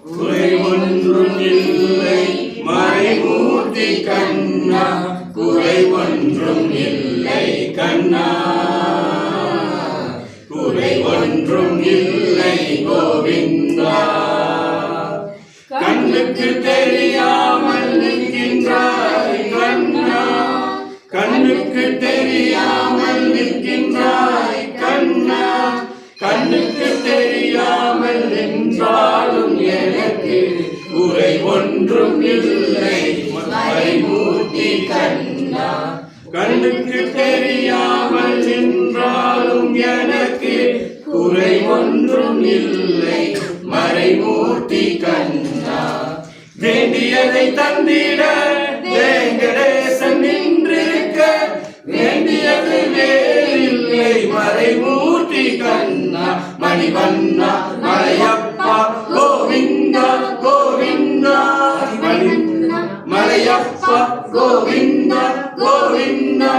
குறை ஒன்றும் இல்லை மறைமூர்த்தி கண்ணா, குறை ஒன்றும் இல்லை கண்ணா, குறை ஒன்றும் இல்லை கோவிந்தா. கண்ணுக்கு தெரியாமல் நிற்கின்றாய் கண்ணா, கண்ணுக்கு தெரியாமல் நிற்கின்றாய் கண்ணா, கண்ணுக்கு தெரியாமல் நின்றாலும் எனக்கு குறை ஒன்றும் இல்லை மறைமூர்த்தி கண்ணா. கண்ணுக்கு தெரியாமல் நின்றாலும் எனக்கு குறை ஒன்றும் இல்லை மறைமூர்த்தி கண்ணா. வேண்டியதை தந்திட வேங்கடேசன் நின்றிருக்க, வேண்டியது வேறில்லை மறைமூர்த்தி கண்ணா. மணிவண்ணா மலையப்பா கோவிந்தா கோவிந்தா, மலையப்பா கோவிந்தா கோவிந்தா.